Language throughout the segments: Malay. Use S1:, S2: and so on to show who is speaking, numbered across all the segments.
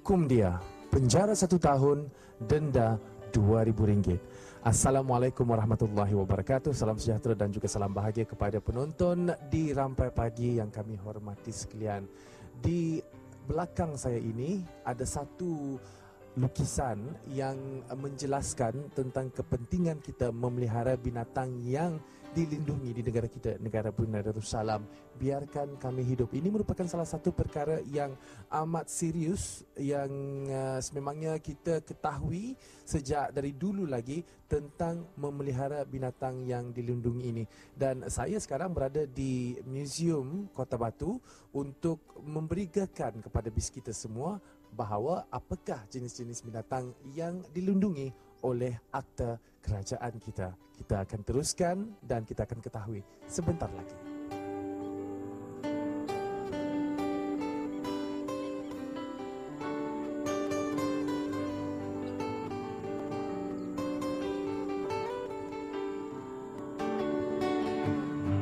S1: Hukum dia, penjara 1 tahun, denda RM2,000. Assalamualaikum warahmatullahi wabarakatuh. Salam sejahtera dan juga salam bahagia kepada penonton di Rampai Pagi yang kami hormati sekalian. Di belakang saya ini ada satu lukisan yang menjelaskan tentang kepentingan kita memelihara binatang yang dilindungi di negara kita, negara Brunei Darussalam. Biarkan kami hidup. Ini merupakan salah satu perkara yang amat serius yang sememangnya kita ketahui sejak dari dulu lagi tentang memelihara binatang yang dilindungi ini. Dan saya sekarang berada di Museum Kota Batu untuk memberikan kepada bis kita semua bahawa apakah jenis-jenis binatang yang dilindungi oleh akta kerajaan kita. Kita akan teruskan dan kita akan ketahui sebentar lagi.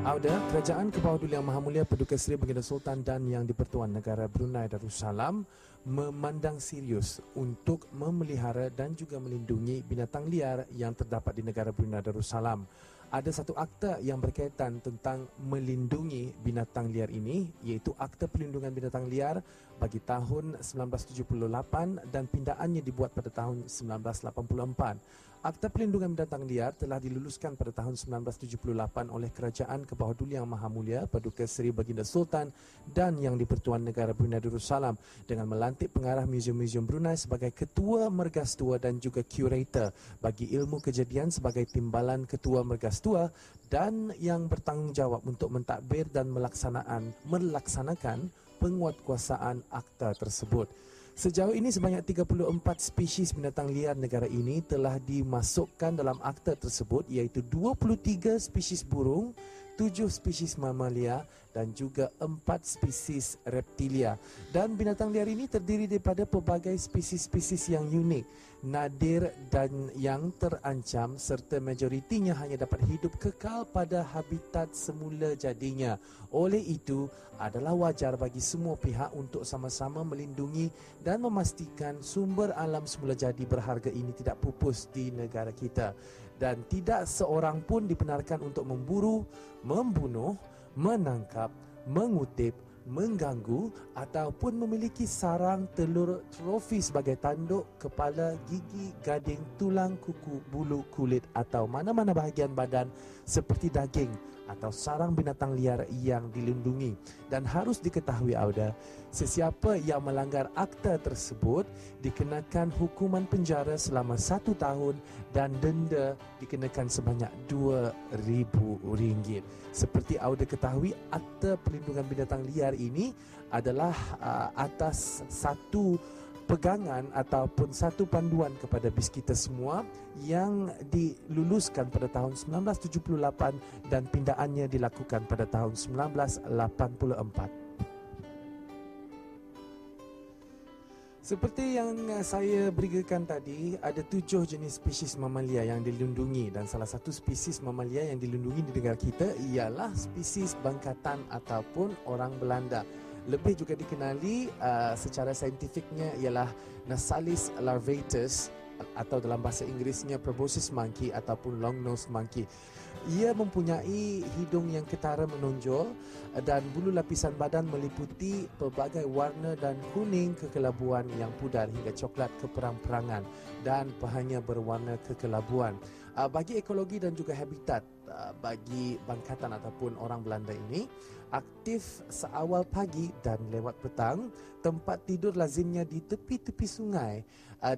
S1: Auda, Kerajaan ke bawah Duli Yang Maha Mulia Paduka Seri Baginda Sultan dan Yang di-Pertuan Negara Brunei Darussalam memandang serius untuk memelihara dan juga melindungi binatang liar yang terdapat di negara Brunei Darussalam. Ada satu akta yang berkaitan tentang melindungi binatang liar ini, iaitu Akta Perlindungan Binatang Liar bagi tahun 1978 dan pindaannya dibuat pada tahun 1984. Akta Perlindungan Binatang Liar telah diluluskan pada tahun 1978 oleh Kerajaan ke bawah Duli Yang Maha Mulia Paduka Seri Baginda Sultan dan Yang di-Pertuan Negara Brunei Darussalam dengan melantik pengarah Museum-Museum Brunei sebagai Ketua Mergastua dan juga Curator bagi ilmu kejadian sebagai Timbalan Ketua Mergastua dan yang bertanggungjawab untuk mentadbir dan melaksanakan penguatkuasaan akta tersebut. Sejauh ini sebanyak 34 spesies binatang liar negara ini telah dimasukkan dalam akta tersebut, iaitu 23 spesies burung, 7 spesies mamalia dan juga 4 spesies reptilia. Dan binatang liar ini terdiri daripada pelbagai spesies-spesies yang unik, nadir dan yang terancam serta majoritinya hanya dapat hidup kekal pada habitat semula jadinya. Oleh itu, adalah wajar bagi semua pihak untuk sama-sama melindungi dan memastikan sumber alam semula jadi berharga ini tidak pupus di negara kita. Dan tidak seorang pun dibenarkan untuk memburu, membunuh, menangkap, mengutip, mengganggu ataupun memiliki sarang telur trofi sebagai tanduk, kepala, gigi, gading, tulang, kuku, bulu, kulit atau mana-mana bahagian badan seperti daging atau sarang binatang liar yang dilindungi. Dan harus diketahui Auda, sesiapa yang melanggar akta tersebut dikenakan hukuman penjara selama 1 tahun dan denda dikenakan sebanyak RM2,000. Seperti Auda ketahui, Akta Perlindungan Binatang Liar ini adalah atas satu pegangan ataupun satu panduan kepada bis kita semua yang diluluskan pada tahun 1978 dan pindaannya dilakukan pada tahun 1984. Seperti yang saya berikan tadi, ada 7 jenis spesies mamalia yang dilindungi dan salah satu spesies mamalia yang dilindungi di negara kita ialah spesies bangkatan ataupun orang Belanda. Lebih juga dikenali secara saintifiknya ialah Nasalis larvatus atau dalam bahasa Inggerisnya proboscis monkey ataupun long-nosed monkey. Ia mempunyai hidung yang ketara menonjol dan bulu lapisan badan meliputi pelbagai warna dan kuning kekelabuan yang pudar hingga coklat keperang-perangan dan pahanya berwarna kekelabuan. Bagi ekologi dan juga habitat bagi bangkatan ataupun orang Belanda ini aktif seawal pagi dan lewat petang. Tempat tidur lazimnya di tepi-tepi sungai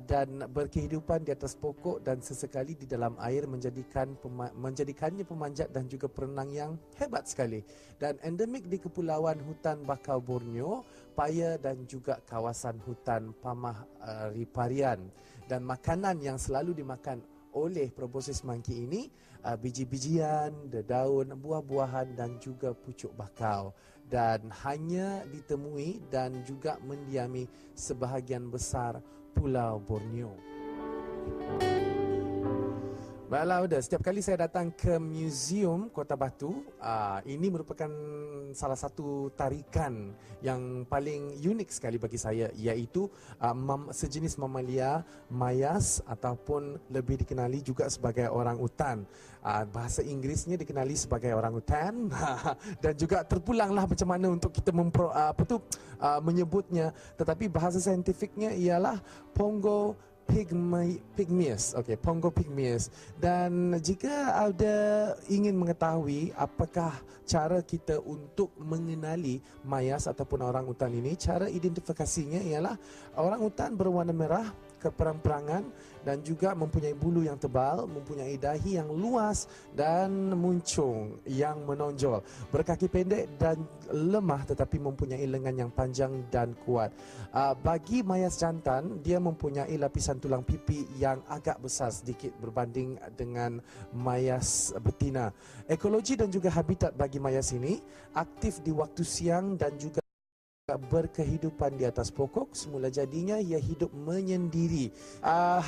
S1: dan berkehidupan di atas pokok dan sesekali di dalam air menjadikannya pemanjat dan juga perenang yang hebat sekali. Dan endemik di Kepulauan Hutan Bakau Borneo, Paya dan juga kawasan hutan Pamah Riparian. Dan makanan yang selalu dimakan oleh proboscis monkey ini biji-bijian, daun, buah-buahan dan juga pucuk bakau, dan hanya ditemui dan juga mendiami sebahagian besar Pulau Borneo. Baiklah, udah. Setiap kali saya datang ke Museum Kota Batu, ini merupakan salah satu tarikan yang paling unik sekali bagi saya, iaitu sejenis mamalia mayas ataupun lebih dikenali juga sebagai orang utan. Bahasa Inggerisnya dikenali sebagai orang utan dan juga terpulanglah macam mana untuk kita menyebutnya. Tetapi bahasa saintifiknya ialah Pongo pygmaeus. Okey, Pongo pygmaeus. Dan jika ada ingin mengetahui apakah cara kita untuk mengenali mayas ataupun orang utan ini, cara identifikasinya ialah orang utan berwarna merah, keperang-perangan dan juga mempunyai bulu yang tebal, mempunyai dahi yang luas dan muncung yang menonjol, berkaki pendek dan lemah tetapi mempunyai lengan yang panjang dan kuat. Bagi mayas jantan, dia mempunyai lapisan tulang pipi yang agak besar sedikit berbanding dengan mayas betina. Ekologi dan juga habitat bagi mayas ini aktif di waktu siang dan juga berkehidupan di atas pokok. Semula jadinya ia hidup menyendiri.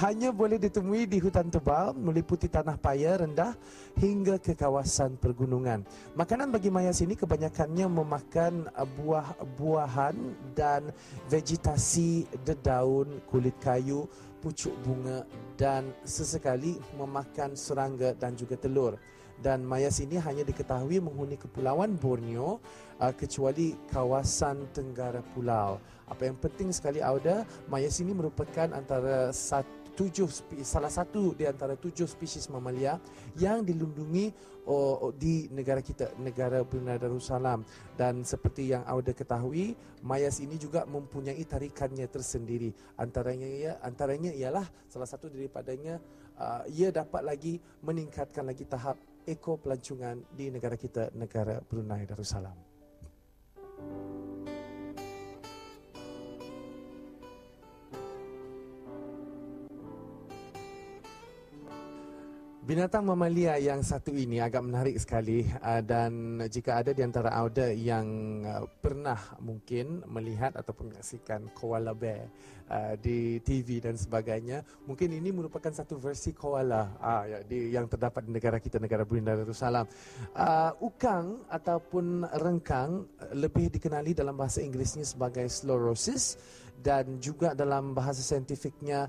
S1: Hanya boleh ditemui di hutan tebal meliputi tanah paya rendah hingga ke kawasan pergunungan. Makanan bagi mayas ini kebanyakannya memakan buah-buahan dan vegetasi dedaun, kulit kayu, pucuk bunga dan sesekali memakan serangga dan juga telur. Dan mayas ini hanya diketahui menghuni Kepulauan Borneo, kecuali kawasan Tenggara Pulau. Apa yang penting sekali, Auda, mayas ini merupakan salah satu di antara 7 spesies mamalia yang dilindungi di negara kita, negara Brunei Darussalam. Dan seperti yang Auda ketahui, mayas ini juga mempunyai tarikannya tersendiri. Antaranya ialah salah satu daripadanya, ia dapat lagi meningkatkan lagi tahap ekopelancongan di negara kita, negara Brunei Darussalam. Binatang mamalia yang satu ini agak menarik sekali, dan jika ada di antara Auda yang pernah mungkin melihat ataupun menyaksikan koala bear di TV dan sebagainya, mungkin ini merupakan satu versi koala yang terdapat di negara kita, negara Brunei Darussalam. Ukang ataupun rengkang lebih dikenali dalam bahasa Inggerisnya sebagai Slorosis dan juga dalam bahasa saintifiknya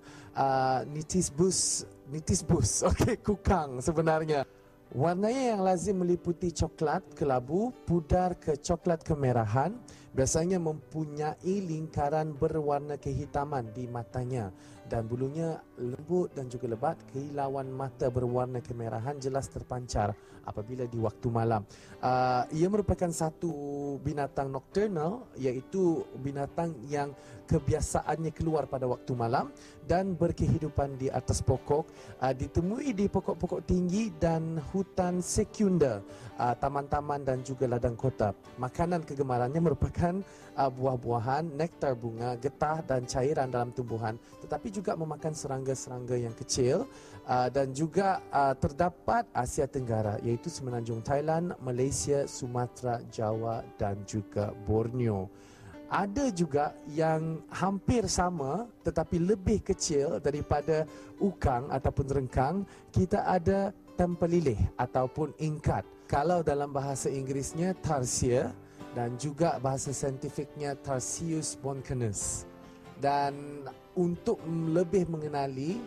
S1: Nithisbus, okey, kukang sebenarnya. Warnanya yang lazim meliputi coklat kelabu, pudar ke coklat kemerahan, biasanya mempunyai lingkaran berwarna kehitaman di matanya dan bulunya lembut dan juga lebat. Kehilauan mata berwarna kemerahan jelas terpancar apabila di waktu malam. Ia merupakan satu binatang nocturnal, iaitu binatang yang kebiasaannya keluar pada waktu malam dan berkehidupan di atas pokok, ditemui di pokok-pokok tinggi dan hutan sekunder, taman-taman dan juga ladang kota. Makanan kegemarannya merupakan buah-buahan, nektar bunga, getah dan cairan dalam tumbuhan, tetapi juga memakan serangga-serangga yang kecil, dan juga terdapat Asia Tenggara, iaitu semenanjung Thailand, Malaysia, Sumatera, Jawa dan juga Borneo. Ada juga yang hampir sama tetapi lebih kecil daripada ukang ataupun rengkang. Kita ada tempelilih ataupun ingkat. Kalau dalam bahasa Inggerisnya tarsier dan juga bahasa saintifiknya Tarsius boncanus. Dan untuk lebih mengenali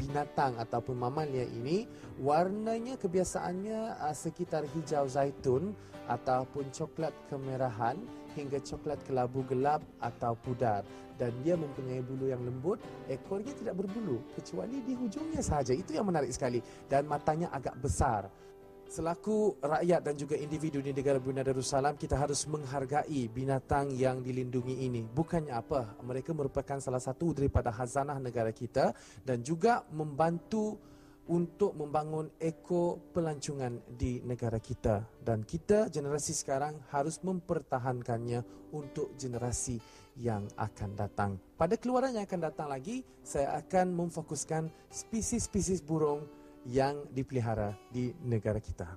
S1: binatang ataupun mamalia ini, warnanya kebiasaannya sekitar hijau zaitun ataupun coklat kemerahan hingga coklat kelabu gelap atau pudar, dan dia mempunyai bulu yang lembut. Ekornya tidak berbulu kecuali di hujungnya sahaja. Itu yang menarik sekali, dan matanya agak besar. Selaku rakyat dan juga individu di negara Brunei Darussalam, kita harus menghargai binatang yang dilindungi ini. Bukannya apa, mereka merupakan salah satu daripada khazanah negara kita dan juga membantu untuk membangun ekopelancongan di negara kita. Dan kita, generasi sekarang, harus mempertahankannya untuk generasi yang akan datang. Pada keluaran yang akan datang lagi, saya akan memfokuskan spesies-spesies burung yang dipelihara di negara kita.